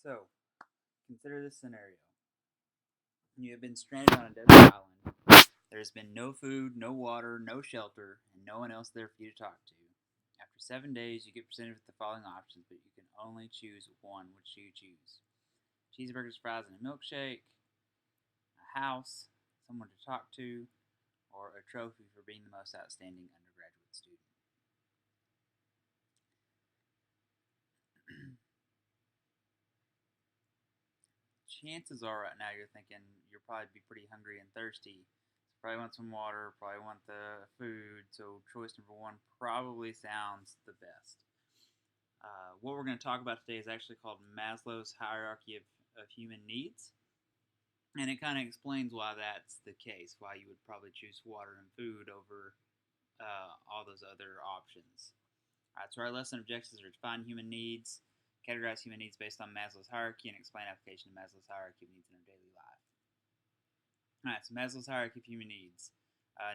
So, consider this scenario. You have been stranded on a desert island. There has been no food, no water, no shelter, and no one else there for you to talk to. After 7 days, you get presented with the following options, but you can only choose one. Which do you choose? Cheeseburgers, fries, and a milkshake, a house, someone to talk to, or a trophy for being the most outstanding undergraduate student. Chances are right now you're thinking you'll probably be pretty hungry and thirsty. So probably want some water, probably want the food. So choice number one probably sounds the best. What we're going to talk about today is actually called Maslow's hierarchy of human needs. And it kind of explains why that's the case, why you would probably choose water and food over all those other options. All right, so our lesson objectives are to define human needs, categorize human needs based on Maslow's hierarchy, and explain application of Maslow's hierarchy of needs in our daily life. All right, so Maslow's hierarchy of human needs.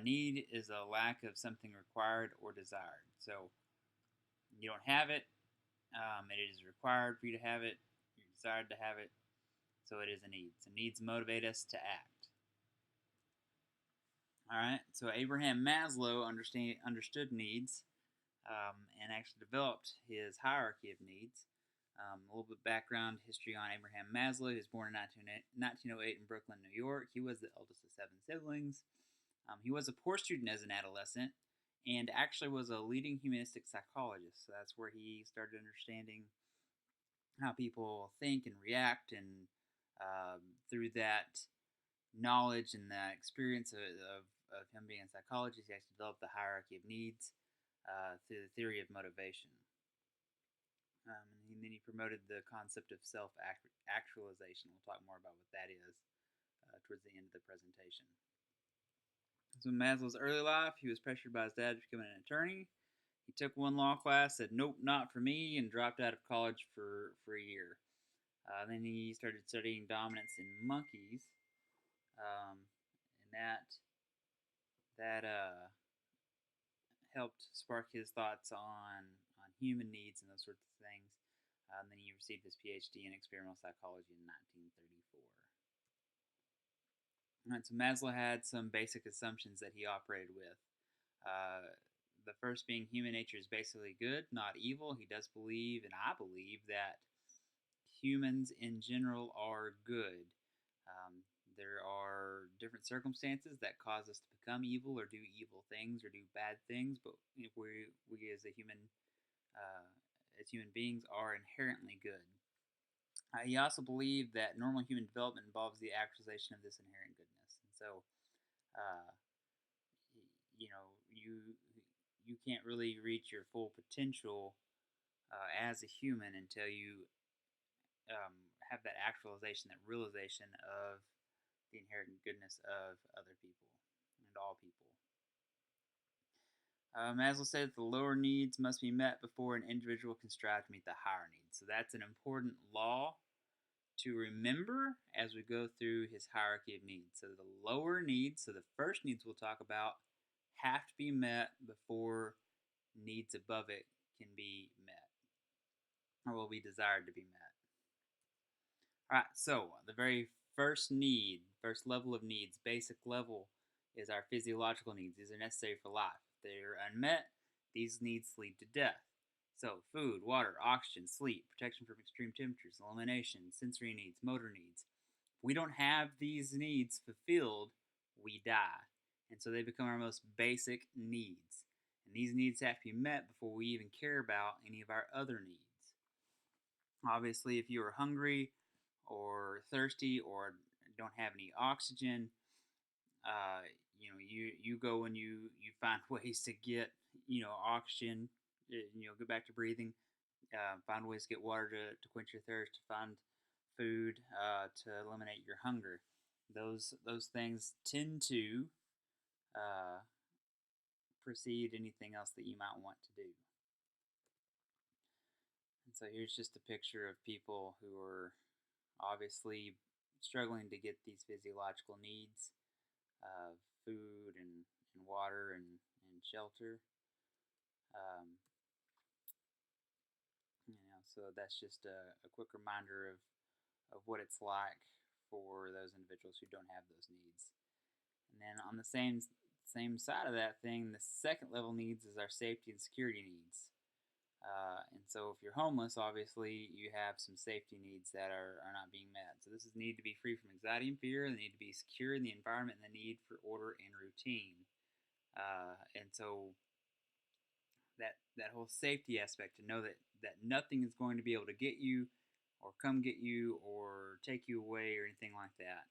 Need is a lack of something required or desired. So you don't have it, it is required for you to have it, you're desired to have it, so it is a need. So needs motivate us to act. All right, so Abraham Maslow understood needs and actually developed his hierarchy of needs. A little bit of background history on Abraham Maslow. He was born in 1908 in Brooklyn, New York. He was the eldest of 7 siblings. He was a poor student as an adolescent and actually was a leading humanistic psychologist. So that's where he started understanding how people think and react, and through that knowledge and the experience of him being a psychologist, he actually developed the hierarchy of needs through the theory of motivation. And then he promoted the concept of self-actualization. We'll talk more about what that is towards the end of the presentation. So in Maslow's early life, he was pressured by his dad to become an attorney. He took one law class, said, nope, not for me, and dropped out of college for a year. Then he started studying dominance in monkeys, and that helped spark his thoughts on human needs and those sorts of things. And then he received his PhD in experimental psychology in 1934. All right, so Maslow had some basic assumptions that he operated with. The first being human nature is basically good, not evil. He does believe, and I believe, that humans in general are good. There are different circumstances that cause us to become evil or do evil things or do bad things, but we as human beings are inherently good. He also believed that normal human development involves the actualization of this inherent goodness, and so uh, you know you can't really reach your full potential as a human until you have that actualization, that realization of the inherent goodness of other people and all people. Maslow said that the lower needs must be met before an individual can strive to meet the higher needs. So that's an important law to remember as we go through his hierarchy of needs. So the lower needs, so the first needs we'll talk about, have to be met before needs above it can be met or will be desired to be met. All right, so the very first need, first level of needs, basic level, is our physiological needs. These are necessary for life. If they are unmet, these needs lead to death. So food, water, oxygen, sleep, protection from extreme temperatures, elimination, sensory needs, motor needs. If we don't have these needs fulfilled, we die. And so they become our most basic needs. And these needs have to be met before we even care about any of our other needs. Obviously, if you are hungry or thirsty or don't have any oxygen, you go and you find ways to get oxygen, go back to breathing, find ways to get water to quench your thirst, to find food to eliminate your hunger. Those things tend to precede anything else that you might want to do. And so here's just a picture of people who are obviously struggling to get these physiological needs of food and water and shelter. So that's just a quick reminder of what it's like for those individuals who don't have those needs. And then on the same side of that thing, the second level needs is our safety and security needs. And so if you're homeless, obviously you have some safety needs that are not being met. So this is need to be free from anxiety and fear, the need to be secure in the environment, and the need for order and routine. And so that whole safety aspect, to know that nothing is going to be able to get you or come get you or take you away or anything like that.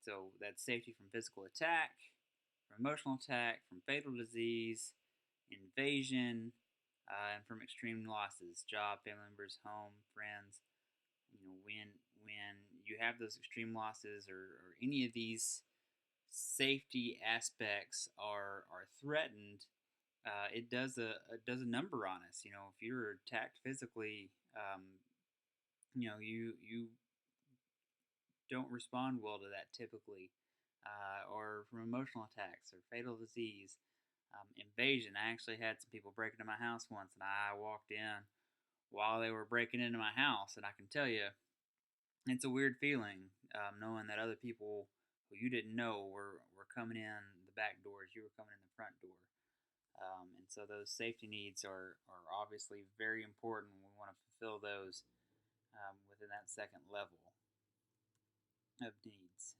So that's safety from physical attack, from emotional attack, from fatal disease, invasion, and from extreme losses, job, family members, home, friends. When you have those extreme losses, or any of these safety aspects are threatened, it does a number on us. If you're attacked physically, you don't respond well to that typically, or from emotional attacks or fatal disease. Invasion. I actually had some people break into my house once, and I walked in while they were breaking into my house, and I can tell you, it's a weird feeling, knowing that other people who you didn't know were coming in the back doors, you were coming in the front door. And so those safety needs are obviously very important. We want to fulfill those within that second level of needs.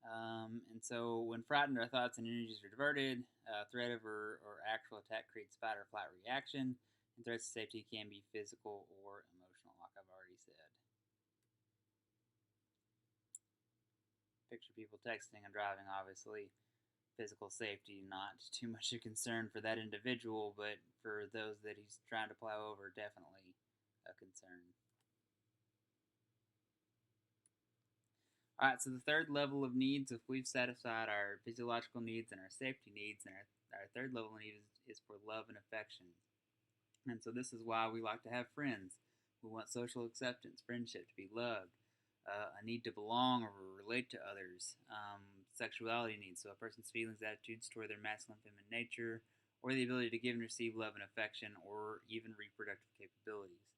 And so when frightened, our thoughts and energies are diverted. Threat of or actual attack creates fight or flight reaction. And threats to safety can be physical or emotional, like I've already said. Picture people texting and driving, obviously. Physical safety, not too much a concern for that individual, but for those that he's trying to plow over, definitely a concern. All right, so the third level of needs, if we've satisfied our physiological needs and our safety needs, and our third level of need is for love and affection. And so this is why we like to have friends. We want social acceptance, friendship, to be loved, a need to belong or relate to others, sexuality needs, so a person's feelings, attitudes toward their masculine, feminine nature, or the ability to give and receive love and affection, or even reproductive capabilities.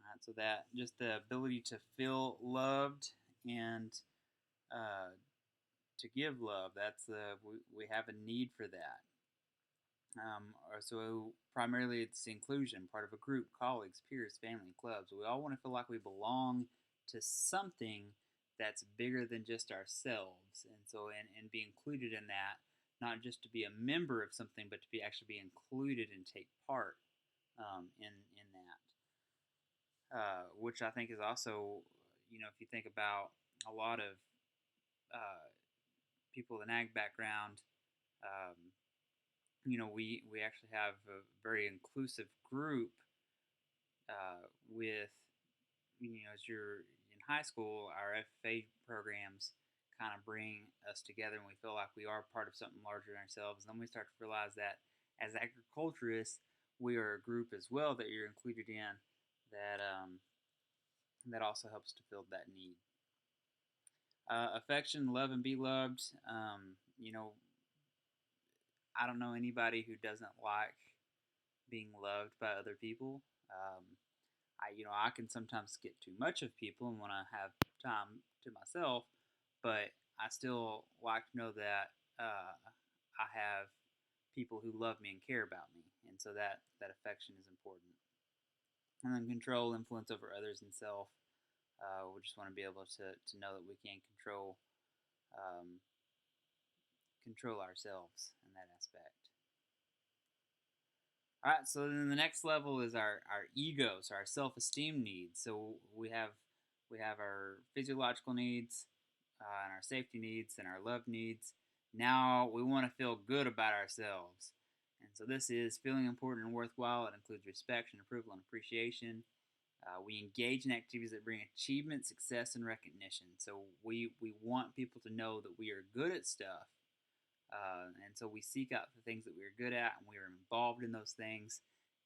All right, so that just the ability to feel loved and to give love. We have a need for that. So primarily it's inclusion, part of a group, colleagues, peers, family, clubs. We all want to feel like we belong to something that's bigger than just ourselves, and so and be included in that, not just to be a member of something, but to be actually be included and take part in that, which I think is also, if you think about a lot of uh, people with an ag background. Um, we actually have a very inclusive group with, as you're in high school, our FFA programs kind of bring us together, and we feel like we are part of something larger than ourselves. And then we start to realize that as agriculturists, we are a group as well that you're included in, that also helps to fill that need. Affection, love, and be loved. I don't know anybody who doesn't like being loved by other people. I can sometimes get too much of people and want to have time to myself, but I still like to know that I have people who love me and care about me, and so that affection is important. And then control, influence over others and self. We just want to be able to know that we can um, control ourselves in that aspect. All right, so then the next level is our ego, so our self-esteem needs. So we have our physiological needs, and our safety needs, and our love needs. Now we want to feel good about ourselves, and so this is feeling important and worthwhile. It includes respect and approval and appreciation. We engage in activities that bring achievement, success, and recognition. So we want people to know that we are good at stuff, and so we seek out the things that we are good at, and we are involved in those things.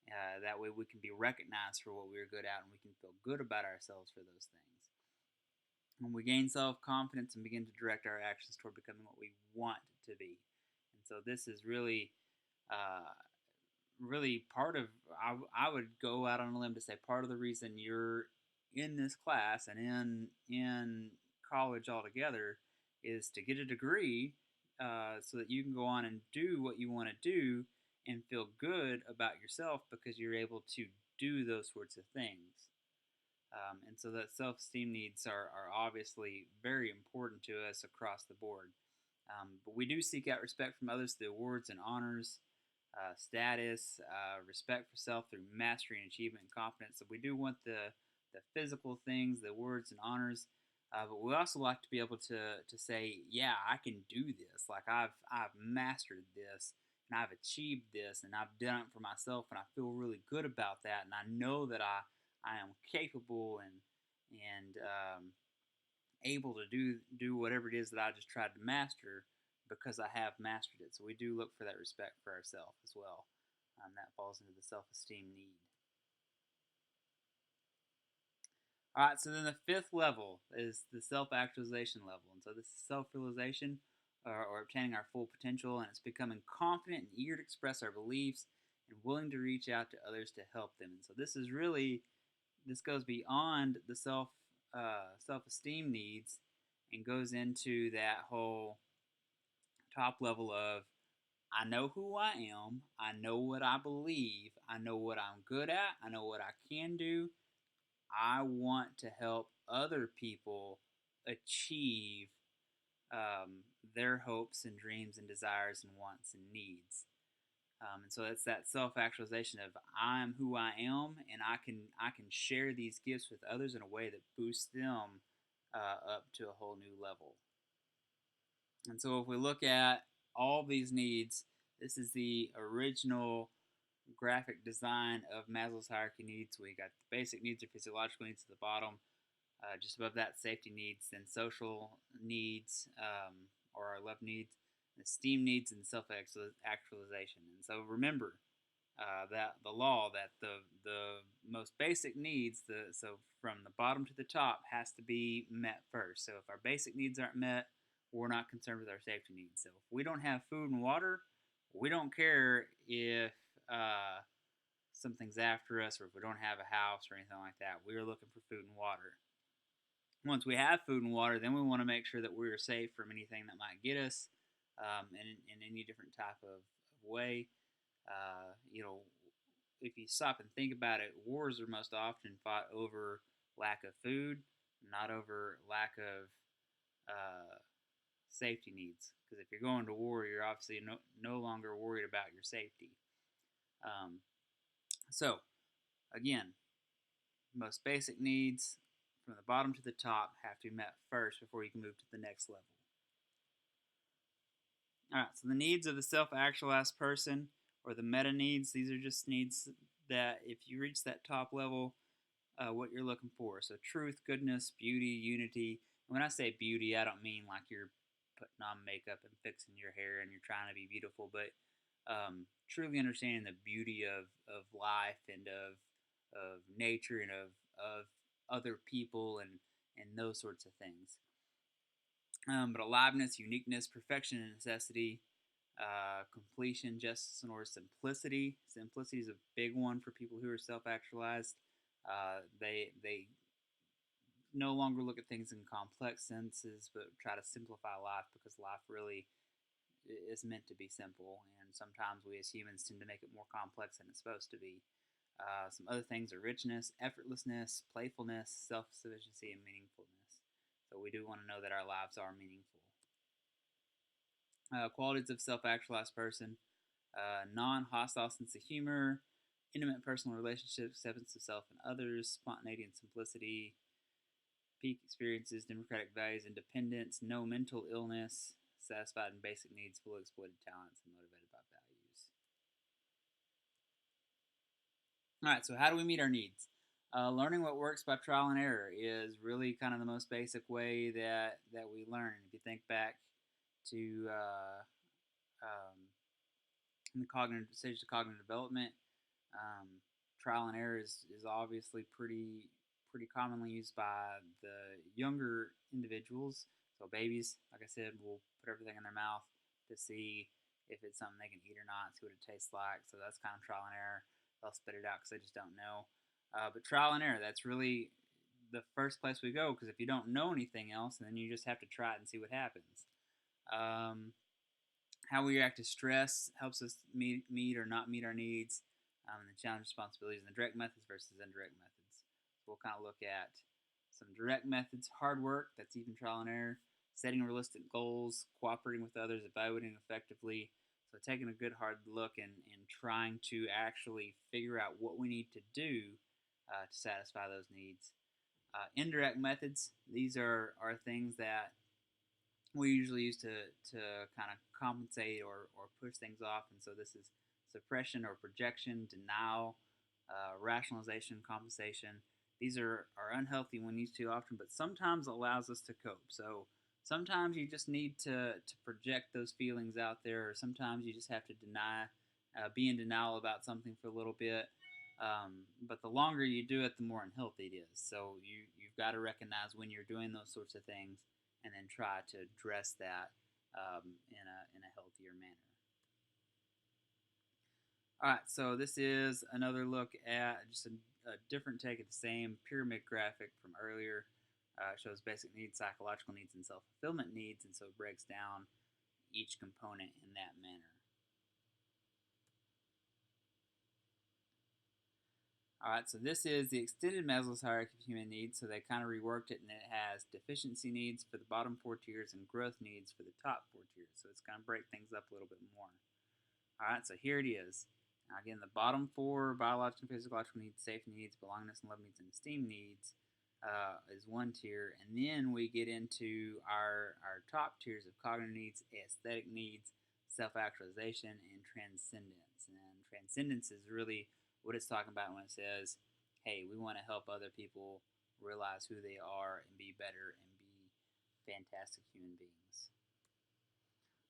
That way we can be recognized for what we are good at, and we can feel good about ourselves for those things. When we gain self-confidence and begin to direct our actions toward becoming what we want to be. And so this is really uh, really part of, I would go out on a limb to say part of the reason you're in this class and in college altogether is to get a degree, so that you can go on and do what you want to do and feel good about yourself because you're able to do those sorts of things. And so that self-esteem needs are obviously very important to us across the board. But we do seek out respect from others through awards and honors, status, respect for self through mastery and achievement and confidence. So we do want the physical things, the awards and honors, but we also like to be able to say, yeah, I can do this. Like I've mastered this and I've achieved this and I've done it for myself and I feel really good about that and I know that I am capable and able to do whatever it is that I just tried to master because I have mastered it. So we do look for that respect for ourselves as well. That falls into the self-esteem need. All right, so then the fifth level is the self-actualization level, and so this is self-realization, or obtaining our full potential, and it's becoming confident and eager to express our beliefs and willing to reach out to others to help them. And so this goes beyond the self-esteem needs and goes into that whole top level of I know who I am, I know what I believe, I know what I'm good at, I know what I can do. I want to help other people achieve their hopes and dreams and desires and wants and needs. And so it's that self-actualization of I'm who I am, and I can share these gifts with others in a way that boosts them up to a whole new level. And so if we look at all these needs, this is the original graphic design of Maslow's hierarchy needs. We got the basic needs or physiological needs at the bottom. Just above that, safety needs, then social needs, or our love needs, esteem needs, and self actualization. And so remember that the law that the most basic needs, so from the bottom to the top, has to be met first. So if our basic needs aren't met, we're not concerned with our safety needs. So if we don't have food and water, we don't care if something's after us or if we don't have a house or anything like that. We're looking for food and water. Once we have food and water, then we want to make sure that we're safe from anything that might get us, in any different type of way. You know, if you stop and think about it, wars are most often fought over lack of food, not over lack of uh, safety needs. Because if you're going to war, you're obviously no longer worried about your safety. Um, so, again, most basic needs from the bottom to the top have to be met first before you can move to the next level. All right, so the needs of the self-actualized person or the meta needs, these are just needs that if you reach that top level, what you're looking for. So truth, goodness, beauty, unity. And when I say beauty, I don't mean like you're putting on makeup and fixing your hair and you're trying to be beautiful, but truly understanding the beauty of life and of nature and of other people and those sorts of things. But aliveness, uniqueness, perfection, and necessity, completion, justice, and or simplicity. Simplicity is a big one for people who are self-actualized. They no longer look at things in complex senses, but try to simplify life because life really is meant to be simple. And sometimes we as humans tend to make it more complex than it's supposed to be. Some other things are richness, effortlessness, playfulness, self-sufficiency, and meaningfulness. So we do want to know that our lives are meaningful. Qualities of self-actualized person: non-hostile sense of humor, intimate personal relationships, acceptance of self and others, spontaneity and simplicity, peak experiences, democratic values, independence, no mental illness, satisfied in basic needs, fully exploited talents, and motivated by values. All right, so how do we meet our needs? Learning what works by trial and error is really kind of the most basic way that we learn. If you think back to in the cognitive stage of cognitive development, um, trial and error is obviously pretty commonly used by the younger individuals. So babies, like I said, will put everything in their mouth to see if it's something they can eat or not, see what it tastes like. So that's kind of trial and error. They'll spit it out because they just don't know. But trial and error, that's really the first place we go, because if you don't know anything else, then you just have to try it and see what happens. How we react to stress helps us meet or not meet our needs, and the challenge, responsibilities, and the direct methods versus indirect methods. So we'll kind of look at some direct methods: hard work, that's even trial and error; setting realistic goals; cooperating with others; evaluating effectively. So taking a good hard look and trying to actually figure out what we need to do to satisfy those needs. Indirect methods, these are things that we usually use to kind of compensate or push things off. And so this is suppression or projection, denial, rationalization, compensation. These are unhealthy when used too often, but sometimes allows us to cope. So sometimes you just need to project those feelings out there, or sometimes you just have to be in denial about something for a little bit. But the longer you do it, the more unhealthy it is. So you've got to recognize when you're doing those sorts of things, and then try to address that in a healthier manner. All right, so this is another look at just a different take at the same pyramid graphic from earlier. It shows basic needs, psychological needs, and self-fulfillment needs, and so it breaks down each component in that manner. All right, so this is the extended Maslow's hierarchy of human needs. So they kind of reworked it, and it has deficiency needs for the bottom 4 tiers and growth needs for the top 4 tiers. So it's going to break things up a little bit more. All right, so here it is. Now again, the bottom 4: biological and physiological needs, safety needs, belongingness and love needs, and esteem needs is 1 tier. And then we get into our top tiers of cognitive needs, aesthetic needs, self-actualization, and transcendence. And transcendence is really what it's talking about when it says, hey, we want to help other people realize who they are and be better and be fantastic human beings.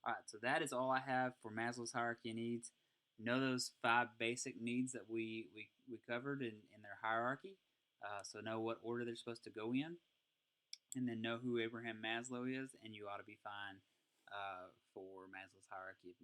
All right, so that is all I have for Maslow's hierarchy of needs. Know those 5 basic needs that we covered in their hierarchy. So know what order they're supposed to go in, and then know who Abraham Maslow is, and you ought to be fine for Maslow's hierarchy of needs.